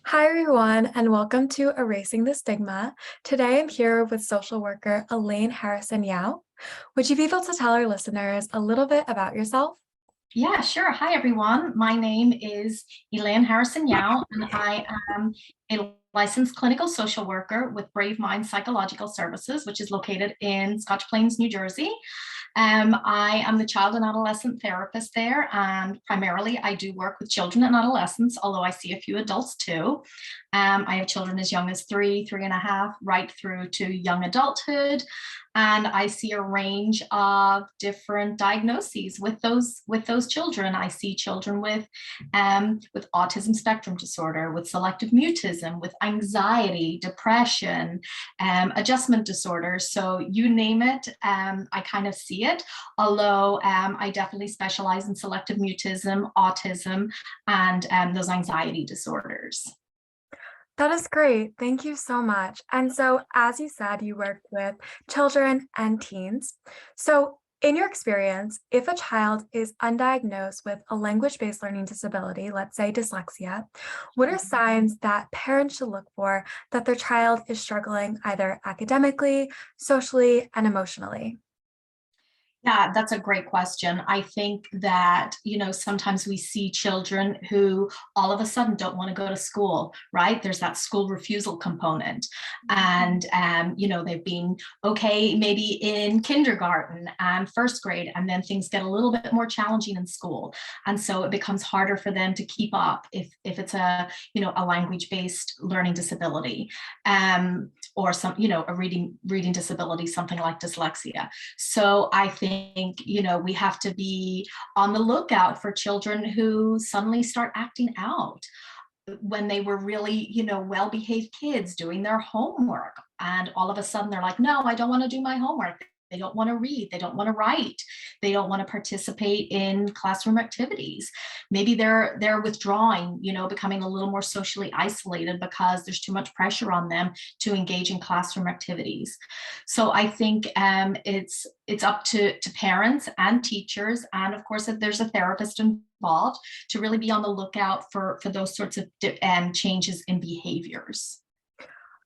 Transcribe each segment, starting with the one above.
Hi, everyone, and welcome to Erasing the Stigma. Today I'm here with social worker Elaine Harrison Yao. Would you be able to tell our listeners a little bit about yourself? Yeah, sure. Hi, everyone. My name is Elaine Harrison Yao, and I am a licensed clinical social worker with Brave Mind Psychological Services, which is located in Scotch Plains, New Jersey. I am the child and adolescent therapist there, and primarily I do work with children and adolescents, although I see a few adults too. I have children as young as 3.5, right through to young adulthood, and I see a range of different diagnoses with those children. I see children with autism spectrum disorder, with selective mutism, with anxiety, depression, adjustment disorders. So you name it, I kind of see it. Although I definitely specialize in selective mutism, autism, and those anxiety disorders. That is great. Thank you so much. And so, as you said, you work with children and teens. So, in your experience, if a child is undiagnosed with a language-based learning disability, let's say dyslexia, what are signs that parents should look for that their child is struggling either academically, socially, and emotionally? Yeah, that's a great question. I think that, sometimes we see children who all of a sudden don't want to go to school, right? There's that school refusal component. And, they've been okay, maybe in kindergarten and first grade, and then things get a little bit more challenging in school. And so it becomes harder for them to keep up if it's a language-based learning disability, or a reading disability, something like dyslexia. So I think, we have to be on the lookout for children who suddenly start acting out when they were really, well-behaved kids doing their homework. And all of a sudden they're like, no, I don't want to do my homework. They don't want to read. They don't want to write. They don't want to participate in classroom activities. Maybe they're withdrawing, becoming a little more socially isolated because there's too much pressure on them to engage in classroom activities. So I think it's up to parents and teachers, and of course, if there's a therapist involved, to really be on the lookout for those sorts of changes in behaviors.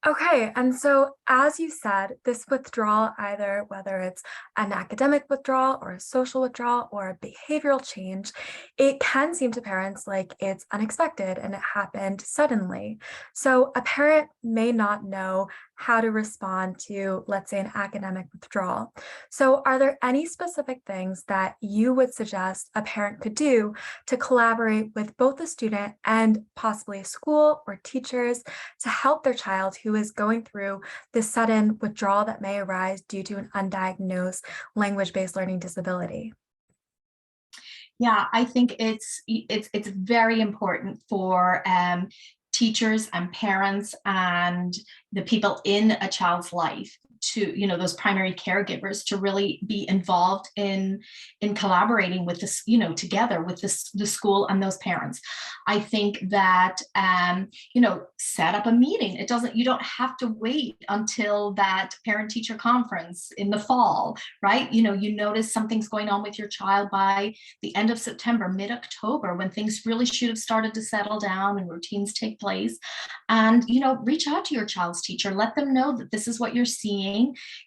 Okay, and so as you said, this withdrawal, either whether it's an academic withdrawal or a social withdrawal or a behavioral change, it can seem to parents like it's unexpected and it happened suddenly. So a parent may not know how to respond to, let's say, an academic withdrawal. So are there any specific things that you would suggest a parent could do to collaborate with both the student and possibly a school or teachers to help their child who is going through this sudden withdrawal that may arise due to an undiagnosed language-based learning disability? Yeah, I think it's very important for teachers and parents and the people in a child's life to, those primary caregivers, to really be involved in collaborating with this, together with the school and those parents. I think that set up a meeting. You don't have to wait until that parent teacher conference in the fall, right? You notice something's going on with your child by the end of September, mid-October, when things really should have started to settle down and routines take place. And, reach out to your child's teacher, let them know that this is what you're seeing,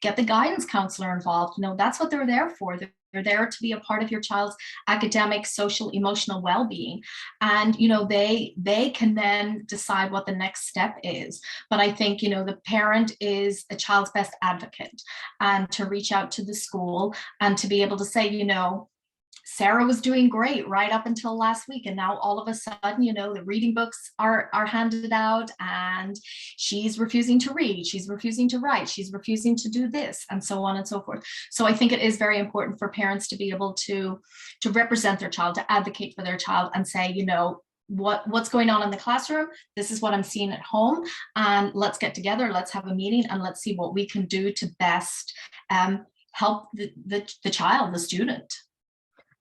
get the guidance counselor involved. That's what they're there for. They're there to be a part of your child's academic, social, emotional well-being. And, they can then decide what the next step is. But I think, the parent is a child's best advocate, and to reach out to the school and to be able to say, Sarah was doing great right up until last week, and now all of a sudden, the reading books are handed out, and she's refusing to read, she's refusing to write, she's refusing to do this, and so on and so forth. So I think it is very important for parents to be able to represent their child, to advocate for their child, and say, what's going on in the classroom, this is what I'm seeing at home, and let's get together, let's have a meeting, and let's see what we can do to best help the child, the student.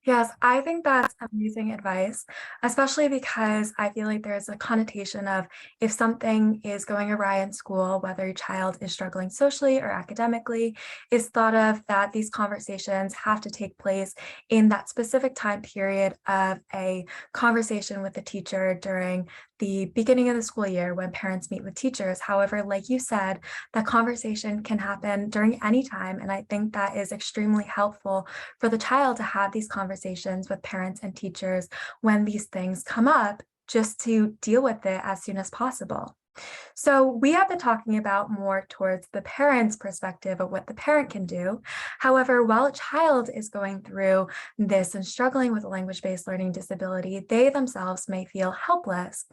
Yes, I think that's amazing advice, especially because I feel like there's a connotation of if something is going awry in school, whether your child is struggling socially or academically, is thought of that these conversations have to take place in that specific time period of a conversation with the teacher during the beginning of the school year when parents meet with teachers. However, like you said, that conversation can happen during any time. And I think that is extremely helpful for the child to have these conversations with parents and teachers when these things come up, just to deal with it as soon as possible. So we have been talking about more towards the parent's perspective of what the parent can do. However, while a child is going through this and struggling with a language-based learning disability, they themselves may feel helpless.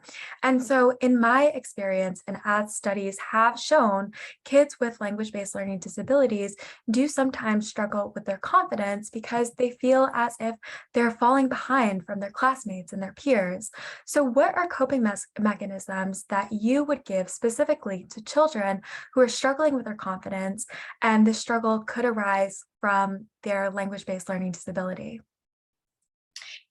And so in my experience, and as studies have shown, kids with language-based learning disabilities do sometimes struggle with their confidence because they feel as if they're falling behind from their classmates and their peers. So what are coping mechanisms that you would give specifically to children who are struggling with their confidence, and this struggle could arise from their language-based learning disability?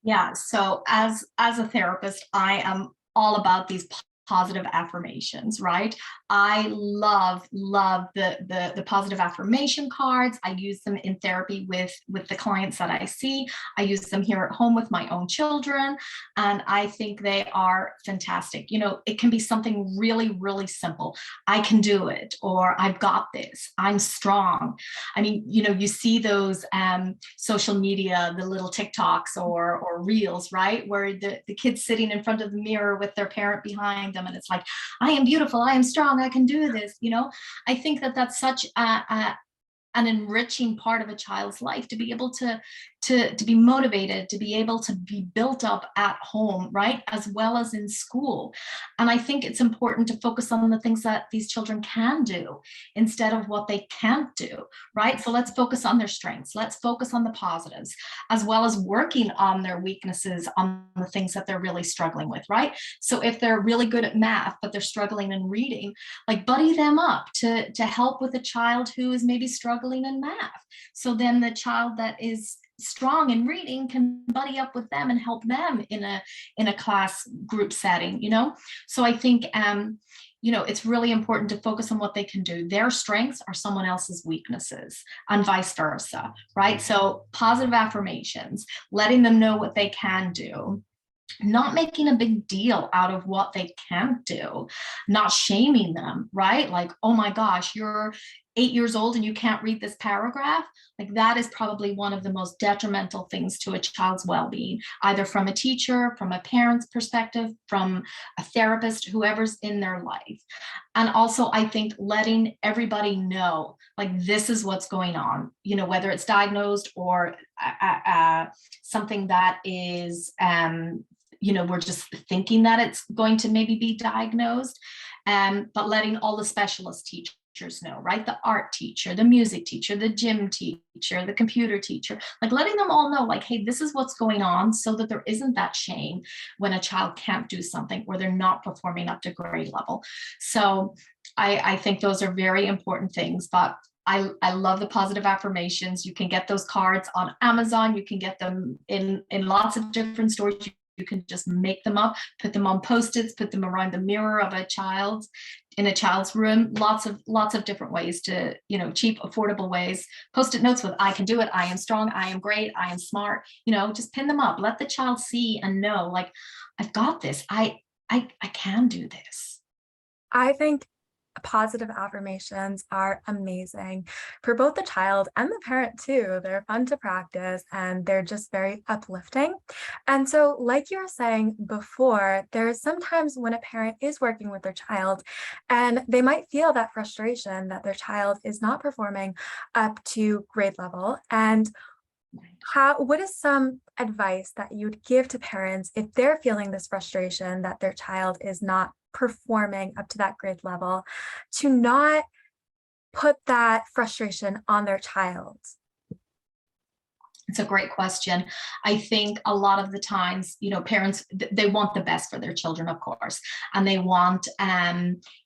Yeah, so as a therapist, I am all about these positive affirmations, right? I love the positive affirmation cards. I use them in therapy with the clients that I see. I use them here at home with my own children, and I think they are fantastic. You know, it can be something really simple. I can do it, or I've got this. I'm strong. I mean, you know, you see those social media, the little TikToks or reels, right? Where the kid's sitting in front of the mirror with their parent behind them, and it's like, I am beautiful, I am strong, I can do this. You know, I think that that's such an enriching part of a child's life, to be able to be motivated, to be able to be built up at home, right, as well as in school. And I think it's important to focus on the things that these children can do instead of what they can't do, right? So let's focus on their strengths, let's focus on the positives, as well as working on their weaknesses, on the things that they're really struggling with, right? So if they're really good at math but they're struggling in reading, like buddy them up to help with a child who is maybe struggling in math. So then the child that is strong in reading can buddy up with them and help them in a class group setting, you know? So I think you know, it's really important to focus on what they can do. Their strengths are someone else's weaknesses, and vice versa, right? So positive affirmations, letting them know what they can do, not making a big deal out of what they can't do, not shaming them, right? Like, oh my gosh, you're 8 years old and you can't read this paragraph. Like, that is probably one of the most detrimental things to a child's well-being, either from a teacher, from a parent's perspective, from a therapist, whoever's in their life. And also, I think letting everybody know, like, this is what's going on, you know, whether it's diagnosed or something that is you know, we're just thinking that it's going to maybe be diagnosed, but letting all the specialist teachers know, right? The art teacher, the music teacher, the gym teacher, the computer teacher, like letting them all know, like, hey, this is what's going on, so that there isn't that shame when a child can't do something or they're not performing up to grade level. So I think those are very important things, but I love the positive affirmations. You can get those cards on Amazon. You can get them in lots of different stores. You can just make them up, put them on Post-its, put them around the mirror of a child, in a child's room. Lots of different ways to, you know, cheap, affordable ways. Post-it notes with I can do it, I am strong, I am great, I am smart. You know, just pin them up. Let the child see and know, like, I've got this. I can do this. I think positive affirmations are amazing for both the child and the parent too. They're fun to practice and they're just very uplifting. And so, like you were saying before, there's sometimes when a parent is working with their child and they might feel that frustration that their child is not performing up to grade level. And what is some advice that you'd give to parents if they're feeling this frustration that their child is not performing up to that grade level, to not put that frustration on their child? It's a great question. I think a lot of the times, you know, parents, they want the best for their children, of course, and they want,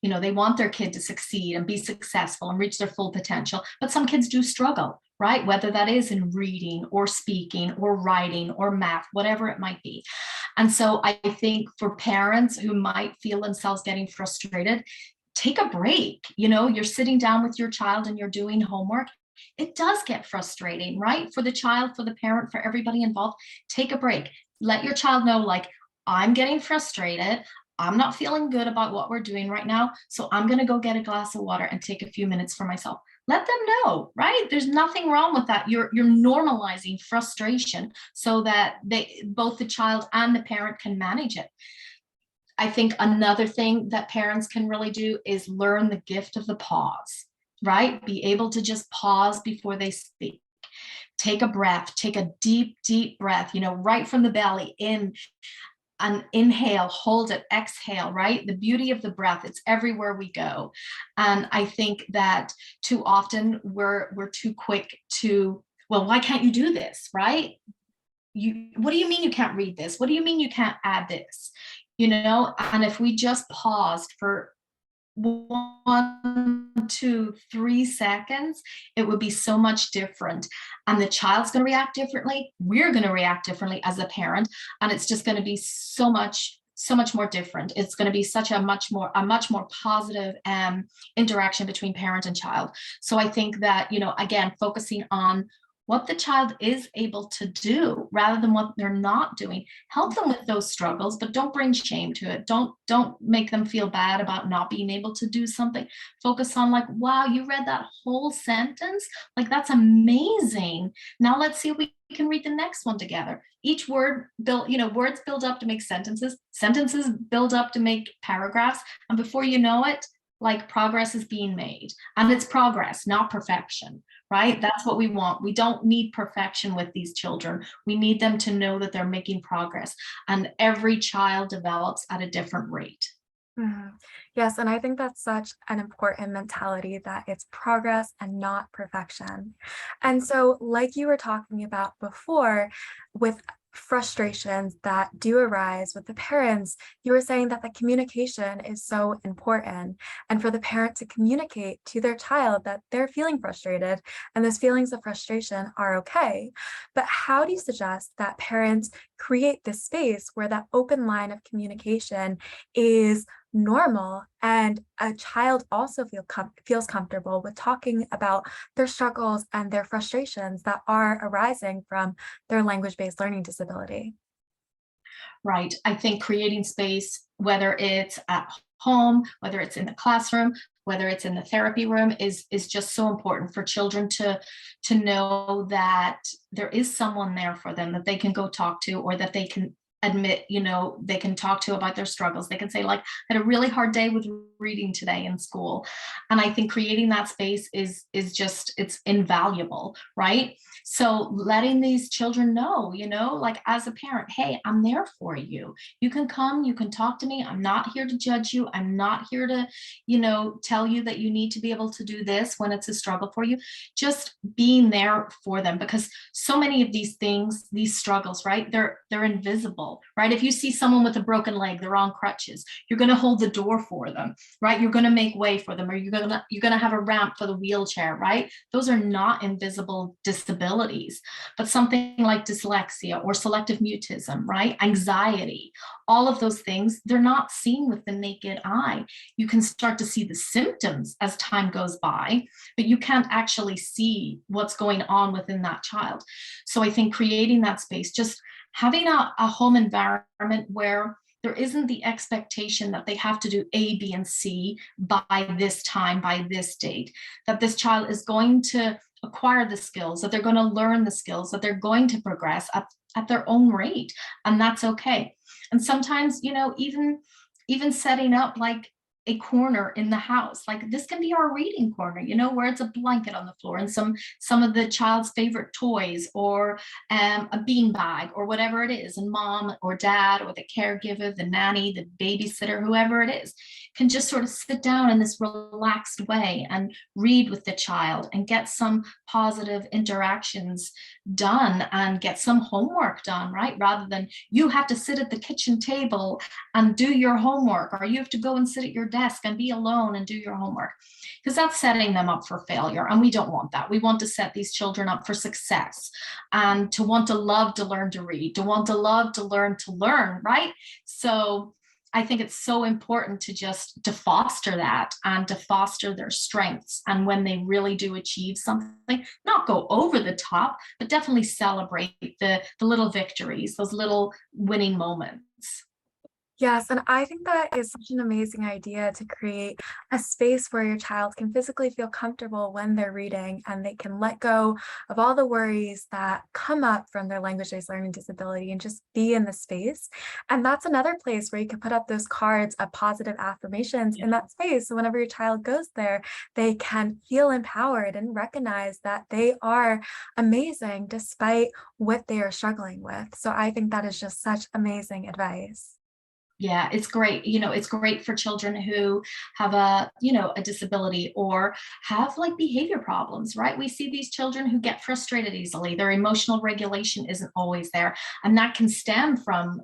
you know, they want their kid to succeed and be successful and reach their full potential. But some kids do struggle, right? Whether that is in reading or speaking or writing or math, whatever it might be. And so I think for parents who might feel themselves getting frustrated, take a break. You know, you're sitting down with your child and you're doing homework. It does get frustrating, right? For the child, for the parent, for everybody involved. Take a break. Let your child know, like, I'm getting frustrated. I'm not feeling good about what we're doing right now, so I'm going to go get a glass of water and take a few minutes for myself. Let them know, right? There's nothing wrong with that. You're normalizing frustration so that both the child and the parent can manage it. I think another thing that parents can really do is learn the gift of the pause, right? Be able to just pause before they speak. Take a breath, take a deep, deep breath, right from the belly in, and inhale, hold it, exhale, right? The beauty of the breath, it's everywhere we go. And I think that too often we're too quick to, well, why can't you do this, right? What do you mean you can't read this? What do you mean you can't add this? And if we just paused for 1, 2, 3 seconds, it would be so much different. And the child's going to react differently. We're going to react differently as a parent. And it's just going to be so much more different. It's going to be such a much more positive interaction between parent and child. So I think that, again, focusing on what the child is able to do rather than what they're not doing. Help them with those struggles, but don't bring shame to it. Don't make them feel bad about not being able to do something. Focus on like, wow, you read that whole sentence? Like, that's amazing. Now let's see if we can read the next one together. Each word words build up to make sentences. Sentences build up to make paragraphs. And before you know it, like, progress is being made. And it's progress, not perfection, right? That's what we want. We don't need perfection with these children. We need them to know that they're making progress. And every child develops at a different rate. Mhm. Yes, and I think that's such an important mentality that it's progress and not perfection. And so, like you were talking about before, with frustrations that do arise with the parents, you were saying that the communication is so important. And for the parent to communicate to their child that they're feeling frustrated and those feelings of frustration are okay. But how do you suggest that parents create this space where that open line of communication is normal and a child also feels comfortable with talking about their struggles and their frustrations that are arising from their language-based learning disability? Right. I think creating space, whether it's at home, whether it's in the classroom, whether it's in the therapy room, is just so important for children to know that there is someone there for them that they can go talk to, or that they can admit, they can talk to about their struggles. They can say, like, I had a really hard day with reading today in school. And I think creating that space is just, it's invaluable, right? So letting these children know, like, as a parent, hey, I'm there for you. You can come, you can talk to me. I'm not here to judge you. I'm not here to, tell you that you need to be able to do this when it's a struggle for you. Just being there for them, because so many of these things, these struggles, right? They're invisible, right? If you see someone with a broken leg, they're on crutches, you're going to hold the door for them, right? You're going to make way for them, or you're going to have a ramp for the wheelchair, right? Those are not invisible disabilities. But something like dyslexia or selective mutism, right? Anxiety, all of those things, they're not seen with the naked eye. You can start to see the symptoms as time goes by, but you can't actually see what's going on within that child. So I think creating that space, just having a home environment where there isn't the expectation that they have to do A, B, and C by this time, by this date, that this child is going to acquire the skills, that they're going to learn the skills, that they're going to progress at their own rate. And that's okay. And sometimes, even setting up like a corner in the house, like this can be our reading corner, where it's a blanket on the floor and some of the child's favorite toys, or a bean bag, or whatever it is, and mom or dad or the caregiver, the nanny, the babysitter, whoever it is, can just sort of sit down in this relaxed way and read with the child and get some positive interactions done and get some homework done, right? Rather than you have to sit at the kitchen table and do your homework, or you have to go and sit at your desk and be alone and do your homework, because that's setting them up for failure. And we don't want that. We want to set these children up for success, and to want to love to learn to read, to want to love to learn, right? So I think it's so important to foster that and to foster their strengths. And when they really do achieve something, not go over the top, but definitely celebrate the little victories, those little winning moments. Yes, and I think that is such an amazing idea to create a space where your child can physically feel comfortable when they're reading and they can let go of all the worries that come up from their language-based learning disability and just be in the space. And that's another place where you can put up those cards of positive affirmations Yeah. in that space. So whenever your child goes there, they can feel empowered and recognize that they are amazing despite what they are struggling with. So I think that is just such amazing advice. Yeah, it's great. It's great for children who have a disability or have like behavior problems, right? We see these children who get frustrated easily. Their emotional regulation isn't always there. And that can stem from,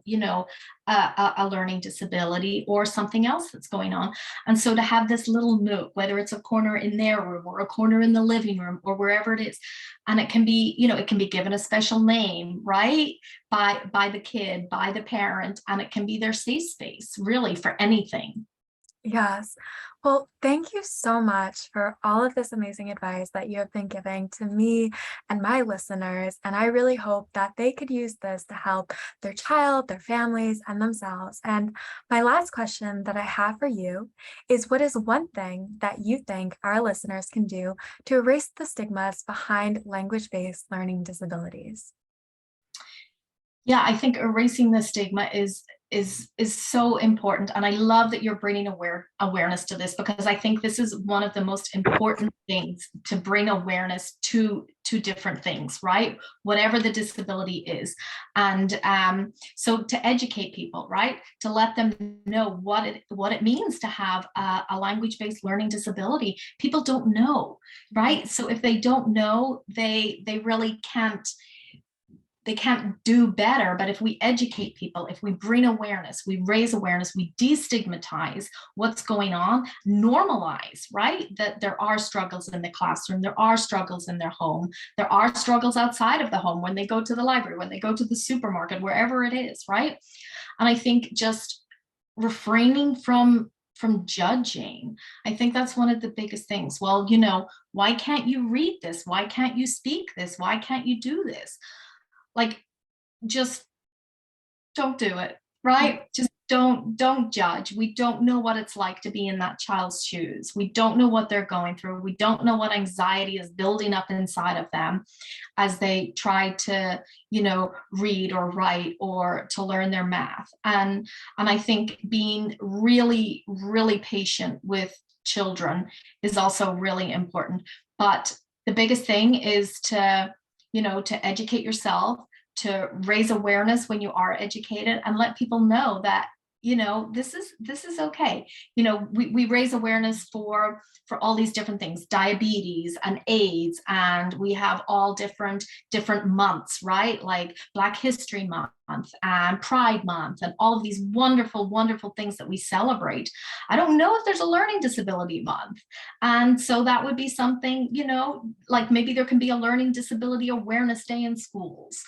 a learning disability or something else that's going on. And so to have this little nook, whether it's a corner in their room or a corner in the living room or wherever it is, and it can be given a special name, right? By the kid, by the parent, and it can be their safe space, really, for anything. Yes. Well, thank you so much for all of this amazing advice that you have been giving to me and my listeners. And I really hope that they could use this to help their child, their families, and themselves. And my last question that I have for you is, what is one thing that you think our listeners can do to erase the stigmas behind language-based learning disabilities? Yeah, I think erasing the stigma is so important, and I love that you're bringing awareness to this, because I think this is one of the most important things, to bring awareness to different things, right? Whatever the disability is. And so to educate people, right? To let them know what it means to have a language-based learning disability. People don't know, right? So if they don't know, they really can't do better. But if we educate people, if we bring awareness, we raise awareness, we destigmatize what's going on, normalize, right? That there are struggles in the classroom, there are struggles in their home, there are struggles outside of the home, when they go to the library, when they go to the supermarket, wherever it is, right? And I think just refraining from judging, I think that's one of the biggest things. Well, why can't you read this? Why can't you speak this? Why can't you do this? Like, just don't do it, right? Just don't judge. We don't know what it's like to be in that child's shoes. We don't know what they're going through. We don't know what anxiety is building up inside of them as they try to, read or write or to learn their math. And I think being really, really patient with children is also really important. But the biggest thing is to educate yourself, to raise awareness when you are educated, and let people know that this is okay. We raise awareness for all these different things, diabetes and AIDS, and we have all different months, right? Like Black History Month and Pride Month and all of these wonderful, wonderful things that we celebrate. I don't know if there's a learning disability month. And so that would be something, like maybe there can be a learning disability awareness day in schools,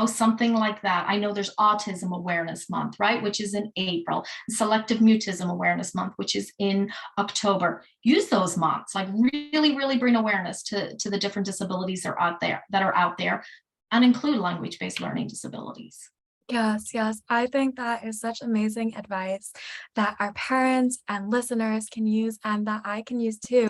something like that. I know there's Autism Awareness Month, right, which is in April, Selective Mutism Awareness Month, which is in October. Use those months, like really, really bring awareness to the different disabilities that are out there, and include language-based learning disabilities. Yes, yes. I think that is such amazing advice that our parents and listeners can use and that I can use too.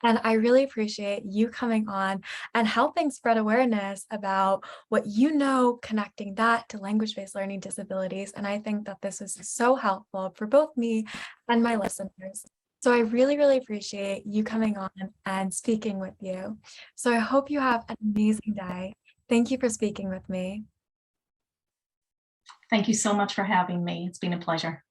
And I really appreciate you coming on and helping spread awareness about what you know, connecting that to language-based learning disabilities. And I think that this is so helpful for both me and my listeners. So I really, really appreciate you coming on and speaking with you. So I hope you have an amazing day. Thank you for speaking with me. Thank you so much for having me. It's been a pleasure.